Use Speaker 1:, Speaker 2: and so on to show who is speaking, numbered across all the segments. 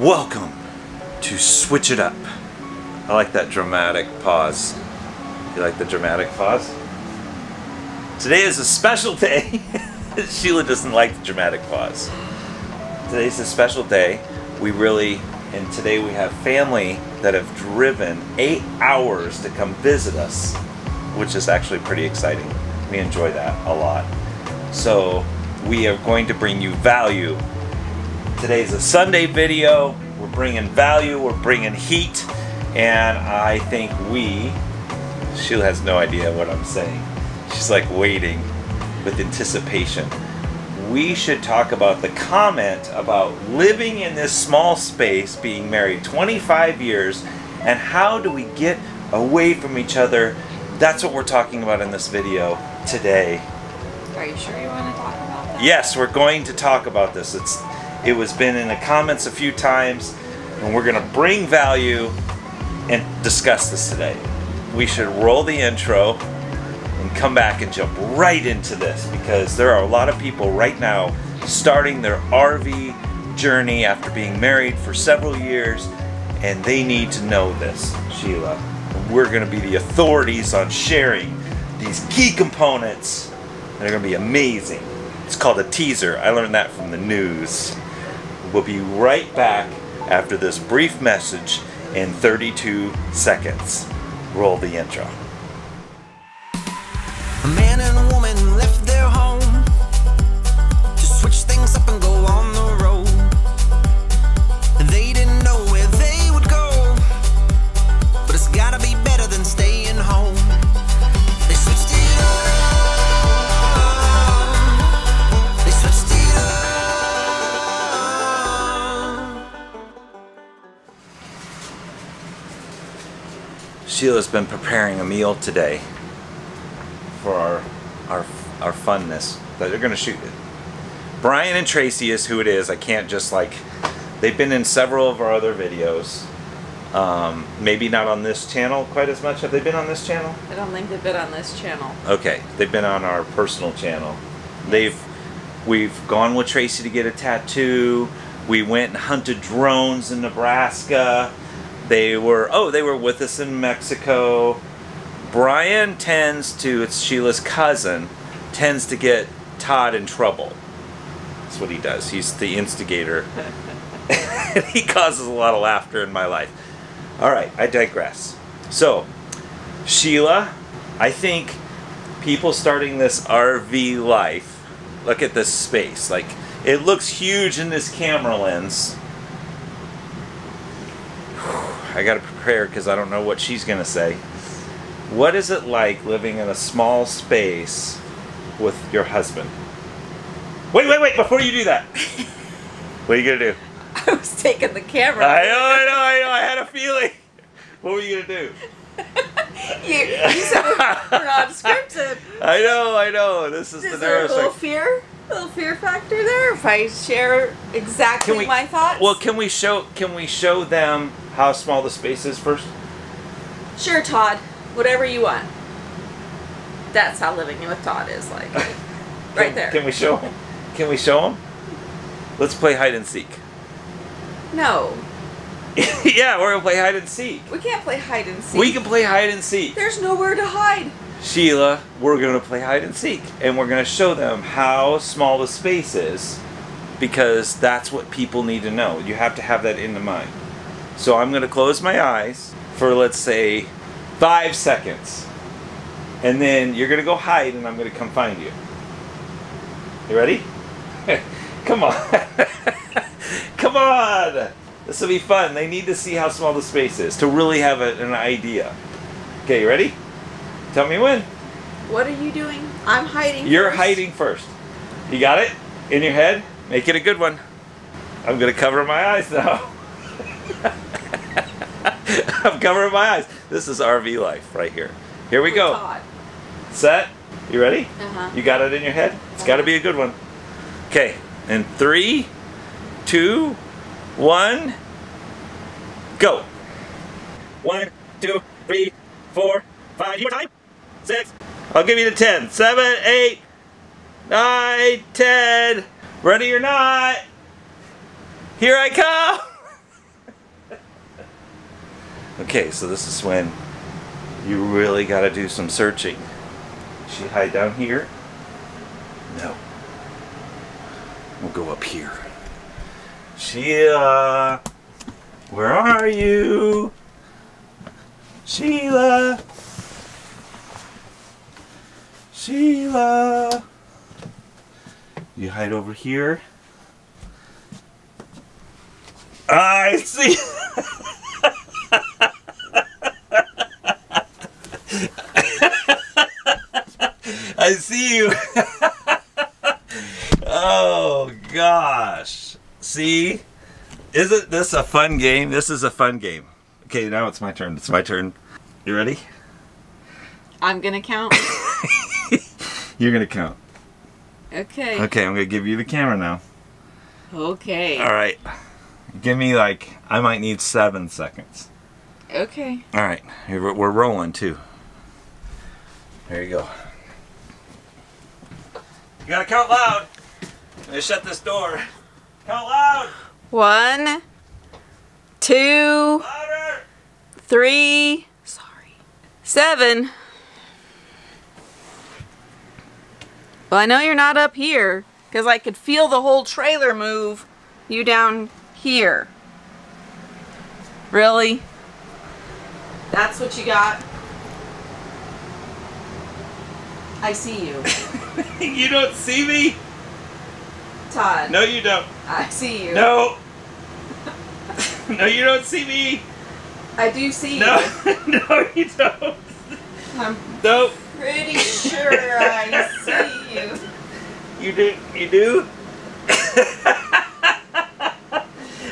Speaker 1: Welcome to Switch It Up. I like that dramatic pause. You like the dramatic pause? Today is a special day. Sheila doesn't like the dramatic pause. Today's a special day. And today we have family that have driven 8 hours to come visit us, which is actually pretty exciting. We enjoy that a lot. So we are going to bring you value. Today's a Sunday video. We're bringing value, we're bringing heat, and I think Sheila has no idea what I'm saying. She's like waiting with anticipation. We should talk about the comment about living in this small space, being married 25 years, and how do we get away from each other. That's what we're talking about in this video today.
Speaker 2: Are you sure you want to talk about that?
Speaker 1: Yes, we're going to talk about this. It was been in the comments a few times, and we're going to bring value and discuss this today. We should roll the intro and come back and jump right into this, because there are a lot of people right now starting their RV journey after being married for several years, and they need to know this, Sheila. We're going to be the authorities on sharing these key components. They're going to be amazing. It's called a teaser. I learned that from the news. We'll be right back after this brief message in 32 seconds. Roll the intro.
Speaker 3: A man and a woman left their home to switch things up and go on the road. They didn't know where they would go, but it's gotta be better than staying home. They switched it up. They switched it up.
Speaker 1: Sheila's been preparing a meal today for our funness that they're gonna shoot it. Brian and Tracy is who it is. I can't just they've been in several of our other videos. Maybe not on this channel quite as much. Have they been on this channel?
Speaker 2: I don't think they've been on this channel.
Speaker 1: Okay, they've been on our personal channel. We've gone with Tracy to get a tattoo. We went and hunted drones in Nebraska. They were with us in Mexico. Brian it's Sheila's cousin, tends to get Todd in trouble. That's what he does. He's the instigator. And he causes a lot of laughter in my life. Alright, I digress. So, Sheila, I think people starting this RV life, look at this space. It looks huge in this camera lens. I gotta prepare because I don't know what she's gonna say. What is it like living in a small space with your husband? Wait, before you do that. What are you gonna do?
Speaker 2: I was taking the camera.
Speaker 1: I know, I had a feeling. What were you gonna do?
Speaker 2: you said we're not scripted.
Speaker 1: I know, this is the
Speaker 2: there a little fear factor there if I share exactly my thoughts?
Speaker 1: Well, can we show them how small the space is first?
Speaker 2: Sure, Todd. Whatever you want. That's how living with Todd is like. Right there.
Speaker 1: Can we show him? Can we show him? Let's play hide and seek.
Speaker 2: No.
Speaker 1: Yeah, we're gonna play hide and seek.
Speaker 2: We can't play hide and seek.
Speaker 1: We can play hide and seek.
Speaker 2: There's nowhere to hide.
Speaker 1: Sheila, we're gonna play hide and seek, and we're gonna show them how small the space is, because that's what people need to know. You have to have that in the mind. So I'm gonna close my eyes for, let's say, 5 seconds, and then you're gonna go hide, and I'm gonna come find you. You ready? Come on. Come on. This will be fun. They need to see how small the space is to really have an idea. Okay, you ready? Tell me when.
Speaker 2: What are you doing? I'm hiding.
Speaker 1: You're hiding first. You got it? In your head? Make it a good one. I'm gonna cover my eyes now. I'm covering my eyes. This is RV life right here. Here we go.
Speaker 2: Todd.
Speaker 1: Set. You ready?
Speaker 2: Uh-huh.
Speaker 1: You got it in your head? It's got to be a good one. Okay. In 3, 2, 1, go. 1, 2, 3, 4, 5. Your time. 6. I'll give you the 10. 7, 8, 9, 10. Ready or not? Here I come. Okay, so this is when you really got to do some searching. She hide down here? No. We'll go up here. Sheila, where are you? Sheila. Sheila. You hide over here. I see. I see you. Oh gosh. See? Isn't this a fun game? This is a fun game. Okay, now it's my turn. It's my turn. You ready?
Speaker 2: I'm gonna count.
Speaker 1: You're gonna count.
Speaker 2: Okay.
Speaker 1: Okay, I'm gonna give you the camera now.
Speaker 2: Okay.
Speaker 1: Alright. Give me like, I might need 7 seconds.
Speaker 2: Okay.
Speaker 1: Alright, we're rolling too. There you go. You gotta count loud. I'm gonna shut this door. Count loud.
Speaker 2: 1, 2,
Speaker 1: Louder.
Speaker 2: 3, 7. Well, I know you're not up here, because I could feel the whole trailer move. You down here. Really? That's what you got? I see you.
Speaker 1: You don't see me?
Speaker 2: Todd.
Speaker 1: No, you don't.
Speaker 2: I see you.
Speaker 1: No. No, you don't see me.
Speaker 2: I do see you.
Speaker 1: No, no, you don't.
Speaker 2: I'm
Speaker 1: Nope.
Speaker 2: pretty sure I see you.
Speaker 1: You do? You do?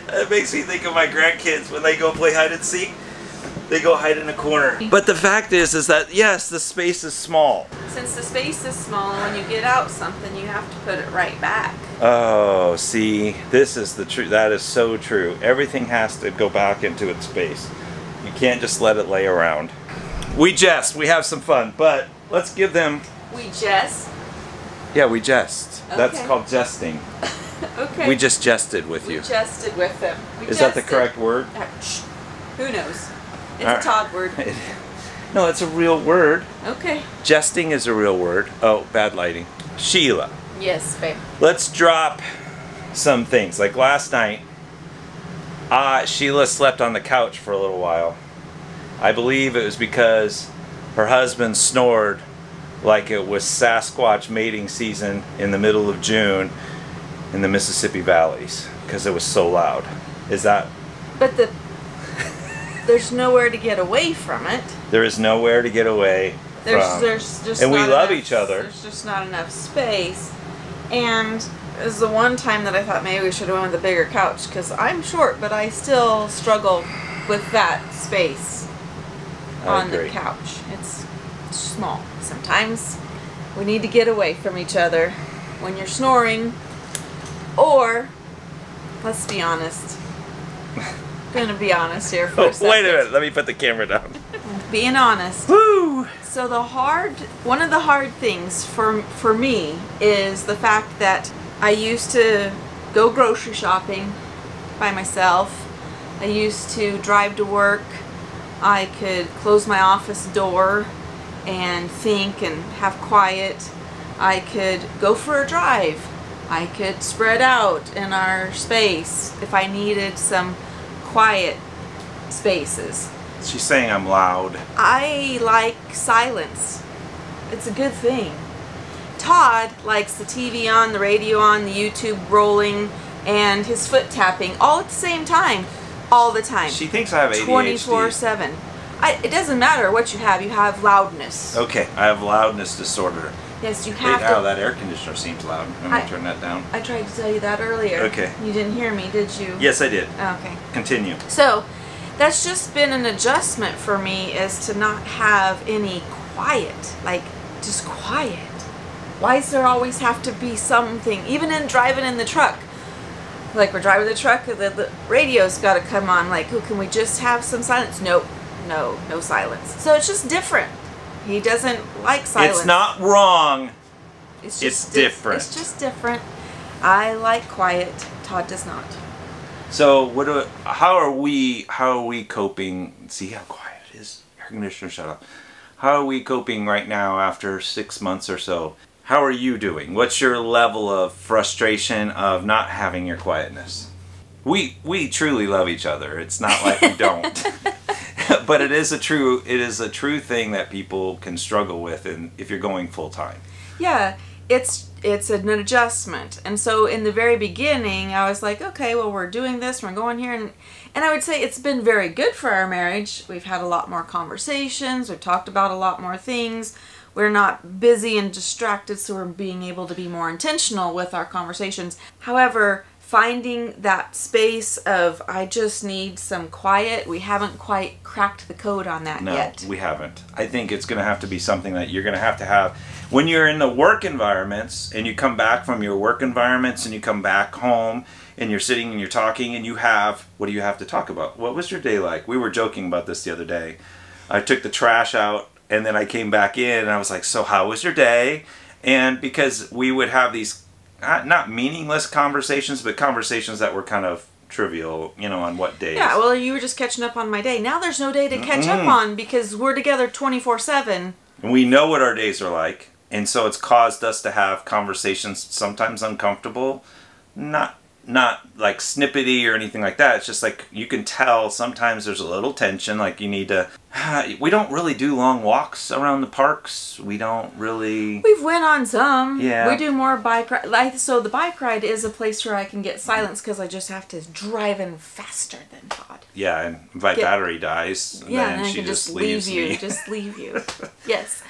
Speaker 1: That makes me think of my grandkids when they go play hide and seek. They go hide in a corner. But the fact is that yes, the space is small.
Speaker 2: Since the space is small, and when you get out something, you have to put it right back.
Speaker 1: Oh, see, this is the truth. That is so true. Everything has to go back into its space. You can't just let it lay around. We jest. We have some fun, but let's give them.
Speaker 2: We jest.
Speaker 1: Yeah, we jest.
Speaker 2: Okay.
Speaker 1: That's called jesting.
Speaker 2: Okay.
Speaker 1: We just jested with
Speaker 2: We
Speaker 1: you.
Speaker 2: jested with them. We
Speaker 1: Is that the
Speaker 2: jested.
Speaker 1: correct word?
Speaker 2: Shh. Who knows? It's
Speaker 1: All right.
Speaker 2: a Todd word.
Speaker 1: No, it's a real word.
Speaker 2: Okay.
Speaker 1: Jesting is a real word. Oh, bad lighting. Sheila,
Speaker 2: Yes, babe.
Speaker 1: let's drop some things. Like last night, Sheila slept on the couch for a little while. I believe it was because her husband snored like it was Sasquatch mating season in the middle of June in the Mississippi valleys because it was so loud. Is that?
Speaker 2: But there's nowhere to get away from it.
Speaker 1: There is nowhere to get away from.
Speaker 2: There's just
Speaker 1: and we
Speaker 2: not
Speaker 1: love
Speaker 2: enough-
Speaker 1: each other.
Speaker 2: There's just not enough space. And it was the one time that I thought maybe we should have went with a bigger couch because I'm short, but I still struggle with that space on the couch. It's small. Sometimes we need to get away from each other when you're snoring, or let's be honest. Gonna be honest here for a second.
Speaker 1: Wait a minute, let me put the camera down.
Speaker 2: Being honest.
Speaker 1: Woo!
Speaker 2: So one of the hard things for me is the fact that I used to go grocery shopping by myself. I used to drive to work. I could close my office door and think and have quiet. I could go for a drive. I could spread out in our space if I needed some quiet spaces.
Speaker 1: She's saying I'm loud.
Speaker 2: I like silence. It's a good thing. Todd likes the TV on, the radio on, the YouTube rolling, and his foot tapping all at the same time, all the time.
Speaker 1: She thinks I have ADHD.
Speaker 2: 24/7. It doesn't matter what you have loudness.
Speaker 1: Okay, I have loudness disorder.
Speaker 2: Yes, you have
Speaker 1: Wow,
Speaker 2: to.
Speaker 1: that air conditioner seems loud. I'm going to turn that down.
Speaker 2: I tried to tell you that earlier.
Speaker 1: Okay.
Speaker 2: You didn't hear me, did you?
Speaker 1: Yes, I did.
Speaker 2: Okay.
Speaker 1: Continue.
Speaker 2: So, that's just been an adjustment for me, is to not have any quiet. Like, just quiet. Why does there always have to be something? Even in driving in the truck. Like, we're driving the truck, the radio's got to come on. Like, oh, can we just have some silence? Nope. No silence. So it's just different. He doesn't like silence.
Speaker 1: It's not wrong.
Speaker 2: It's
Speaker 1: different.
Speaker 2: It's just different. I like quiet. Todd does not.
Speaker 1: So how are we coping? See how quiet it is? Air conditioner shut off. How are we coping right now after 6 months or so? How are you doing? What's your level of frustration of not having your quietness? We truly love each other. It's not like we don't. But it is a true thing that people can struggle with if you're going full time.
Speaker 2: Yeah, it's an adjustment. And so in the very beginning, I was like, okay, well, we're doing this, we're going here, and I would say it's been very good for our marriage. We've had a lot more conversations, we've talked about a lot more things. We're not busy and distracted, so we're being able to be more intentional with our conversations. However, finding that space of, I just need some quiet, we haven't quite cracked the code on that yet.
Speaker 1: No, we haven't. I think it's going to have to be something that you're going to have. When you're in the work environments, and you come back from your work environments, and you come back home, and you're sitting and you're talking, and what do you have to talk about? What was your day like? We were joking about this the other day. I took the trash out, and then I came back in, and I was like, so how was your day? And because we would have these not meaningless conversations, but conversations that were kind of trivial, on what days.
Speaker 2: Yeah, well, you were just catching up on my day. Now there's no day to catch up on because we're together 24/7.
Speaker 1: And we know what our days are like, and so it's caused us to have conversations sometimes uncomfortable, not like snippety or anything like that. It's just like you can tell sometimes there's a little tension, like you need to. We don't really do long walks around the parks. We don't really. We've
Speaker 2: went on some.
Speaker 1: Yeah.
Speaker 2: We do more bike ride. So the bike ride is a place where I can get silence because I just have to drive in faster than Todd.
Speaker 1: Yeah, and if my battery dies,
Speaker 2: then
Speaker 1: she
Speaker 2: I can
Speaker 1: just
Speaker 2: leave
Speaker 1: leaves
Speaker 2: you.
Speaker 1: me.
Speaker 2: Just leave you. Yes.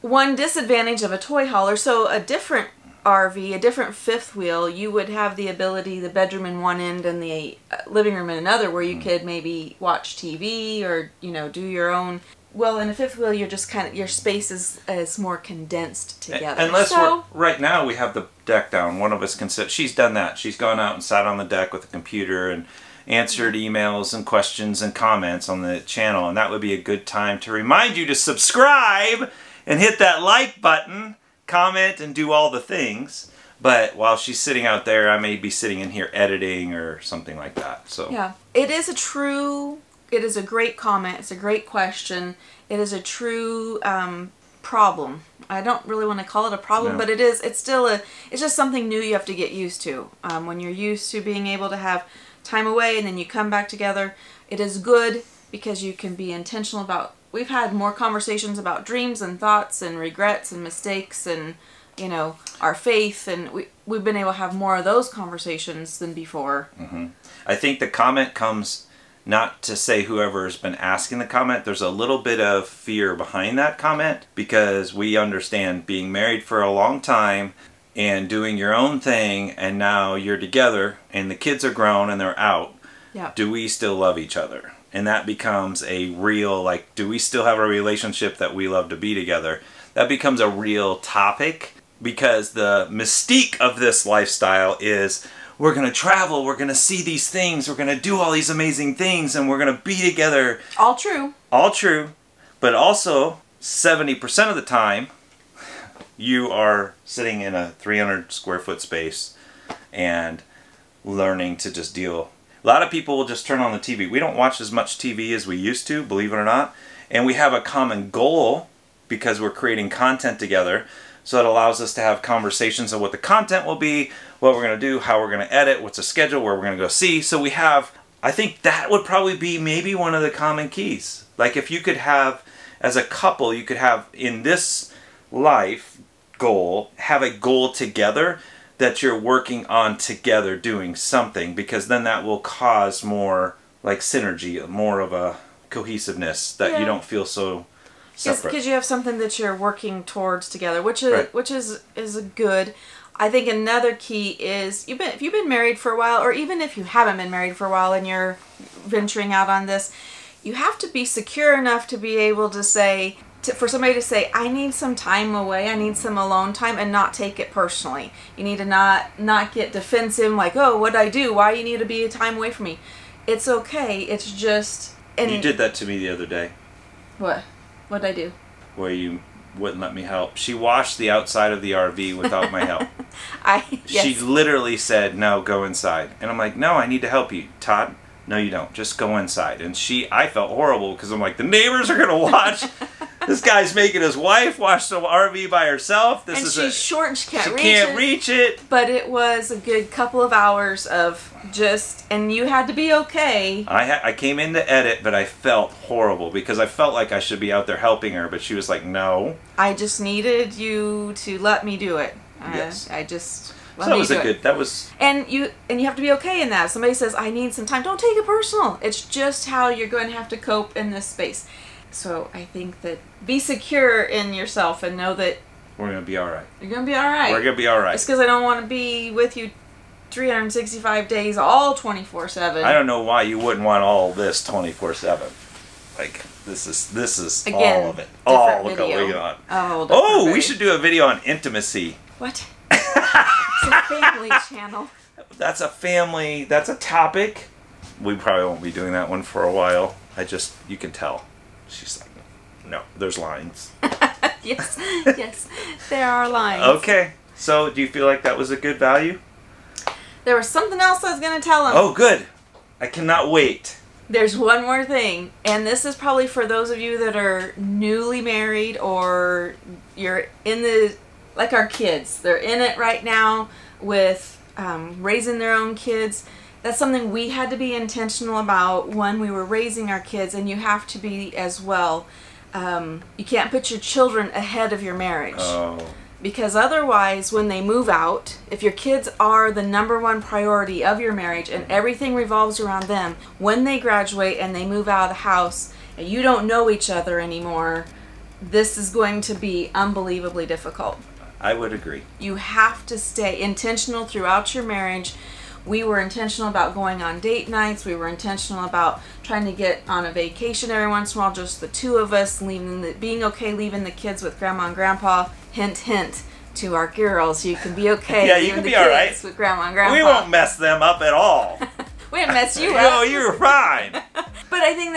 Speaker 2: One disadvantage of a toy hauler, so a different RV, a different fifth wheel, you would have the ability, the bedroom in one end and the living room in another, where you could maybe watch TV or, do your own. Well, in a fifth wheel, you're just your space is more condensed together.
Speaker 1: Unless right now we have the deck down. One of us can sit. She's done that. She's gone out and sat on the deck with a computer and answered emails and questions and comments on the channel. And that would be a good time to remind you to subscribe and hit that like button. Comment and do all the things, but while she's sitting out there, I may be sitting in here editing or something like that. So
Speaker 2: yeah, it is a great comment. It's a great question. It is a true problem. I don't really want to call it a problem, but it's just something new you have to get used to. When you're used to being able to have time away and then you come back together, it is good because you can be intentional about. We've had more conversations about dreams and thoughts and regrets and mistakes and, our faith, and we've been able to have more of those conversations than before.
Speaker 1: I think the comment comes not to say whoever has been asking the comment. There's a little bit of fear behind that comment because we understand being married for a long time and doing your own thing, and now you're together and the kids are grown and they're out.
Speaker 2: Yeah.
Speaker 1: Do we still love each other? And that becomes a real, do we still have a relationship that we love to be together? That becomes a real topic because the mystique of this lifestyle is we're going to travel, we're going to see these things, we're going to do all these amazing things, and we're going to be together.
Speaker 2: All true.
Speaker 1: All true. But also, 70% of the time, you are sitting in a 300 square foot space and learning to just deal. A lot of people will just turn on the TV. We don't watch as much TV as we used to, believe it or not. And we have a common goal because we're creating content together. So it allows us to have conversations of what the content will be, what we're going to do, how we're going to edit, what's the schedule, where we're going to go see. So we have, I think that would probably be maybe one of the common keys. Like if you could have, as a couple, you could have in this life goal, have a goal together that you're working on together doing something, because then that will cause more synergy, more of a cohesiveness that you don't feel so separate.
Speaker 2: Because you have something that you're working towards together, which is a good. I think another key is if you've been married for a while, or even if you haven't been married for a while and you're venturing out on this, you have to be secure enough to be able to say, for somebody to say, I need some time away, I need some alone time, and not take it personally. You need to not get defensive, like, oh, what'd I do? Why you need to be a time away from me? It's okay. It's just. And
Speaker 1: you did that to me the other day.
Speaker 2: What? What'd I do?
Speaker 1: Where you wouldn't let me help. She washed the outside of the RV without my help.
Speaker 2: Yes.
Speaker 1: She literally said, no, go inside. And I'm like, no, I need to help you. Todd, no you don't. Just go inside. And I felt horrible because I'm like, the neighbors are going to watch. This guy's making his wife wash the RV by herself.
Speaker 2: And she's short and she can't
Speaker 1: reach it.
Speaker 2: But it was a good couple of hours of and you had to be okay.
Speaker 1: I came in to edit, but I felt horrible because I felt like I should be out there helping her, but she was like, no.
Speaker 2: I just needed you to let me do it.
Speaker 1: Yes.
Speaker 2: And you have to be okay in that. If somebody says, I need some time, don't take it personal. It's just how you're going to have to cope in this space. So I think that be secure in yourself and know that
Speaker 1: we're going to be all right.
Speaker 2: You're going to be all right.
Speaker 1: We're going to be all right.
Speaker 2: It's because I don't want to be with you 365 days, all 24/7.
Speaker 1: I don't know why you wouldn't want all this 24/7. Like this is
Speaker 2: again,
Speaker 1: all of it. Oh, look what we got. Oh, we should do a video on intimacy.
Speaker 2: What? It's a family channel.
Speaker 1: That's a topic. We probably won't be doing that one for a while. You can tell. She's like, no, there's lines.
Speaker 2: Yes, yes, there are lines.
Speaker 1: Okay, so do you feel like that was a good value?
Speaker 2: There was something else I was going to tell him.
Speaker 1: Oh, good. I cannot wait.
Speaker 2: There's one more thing, and this is probably for those of you that are newly married or you're in like our kids. They're in it right now with raising their own kids. That's something we had to be intentional about when we were raising our kids, and you have to be as well. You can't put your children ahead of your marriage.
Speaker 1: Oh.
Speaker 2: Because otherwise, when they move out, if your kids are the #1 priority of your marriage and everything revolves around them, when they graduate and they move out of the house and you don't know each other anymore, this is going to be unbelievably difficult.
Speaker 1: I would agree.
Speaker 2: You have to stay intentional throughout your marriage. We were intentional about going on date nights. We were intentional about trying to get on a vacation every once in a while, just the two of us, being okay leaving the kids with grandma and grandpa. Hint, hint to our girls. You can be okay leaving the kids with grandma and grandpa.
Speaker 1: We won't mess them up at all.
Speaker 2: We didn't mess you up.
Speaker 1: Oh, you're fine.
Speaker 2: But I think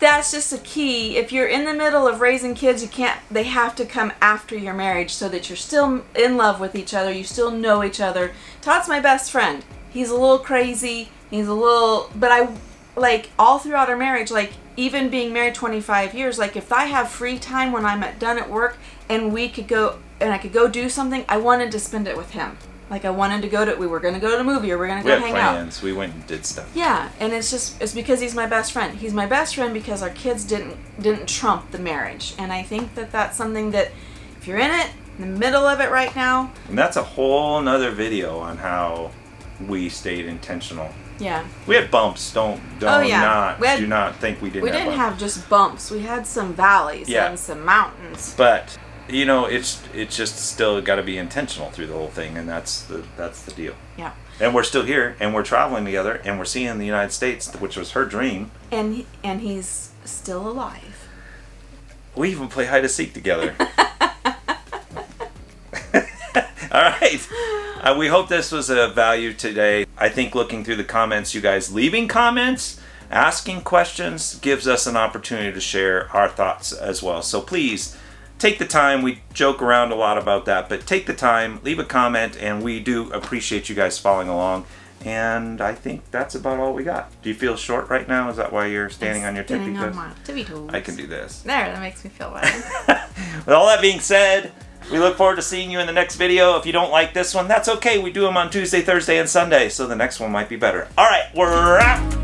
Speaker 2: that's just a key. If you're in the middle of raising kids, they have to come after your marriage so that you're still in love with each other. You still know each other. Todd's my best friend. He's a little crazy. But like all throughout our marriage, like even being married 25 years, like if I have free time when I'm done at work and I could go do something, I wanted to spend it with him. Like I wanted to we were going to go to a movie or we're going to go hang out. We had plans.
Speaker 1: We went and did stuff.
Speaker 2: Yeah, and it's because he's my best friend. He's my best friend because our kids didn't trump the marriage. And I think that's something that if you're in it, in the middle of it right now.
Speaker 1: And that's a whole nother video on how we stayed intentional.
Speaker 2: Yeah.
Speaker 1: We had bumps. Do not think we didn't.
Speaker 2: We didn't have just bumps. We had some valleys and some mountains.
Speaker 1: But you know, it's just still got to be intentional through the whole thing, and that's the deal.
Speaker 2: Yeah.
Speaker 1: And we're still here, and we're traveling together, and we're seeing the United States, which was her dream.
Speaker 2: And he's still alive.
Speaker 1: We even play hide and seek together. All right. We hope this was a value today. I think looking through the comments, you guys leaving comments, asking questions, gives us an opportunity to share our thoughts as well. So please take the time. We joke around a lot about that, but take the time, leave a comment, and we do appreciate you guys following along. And I think that's about all we got. Do you feel short right now? Is that why you're standing on your tippy toes? I can do this.
Speaker 2: There, that makes me feel better.
Speaker 1: With all that being said, we look forward to seeing you in the next video. If you don't like this one, that's okay. We do them on Tuesday, Thursday, and Sunday, so the next one might be better. All right, we're out.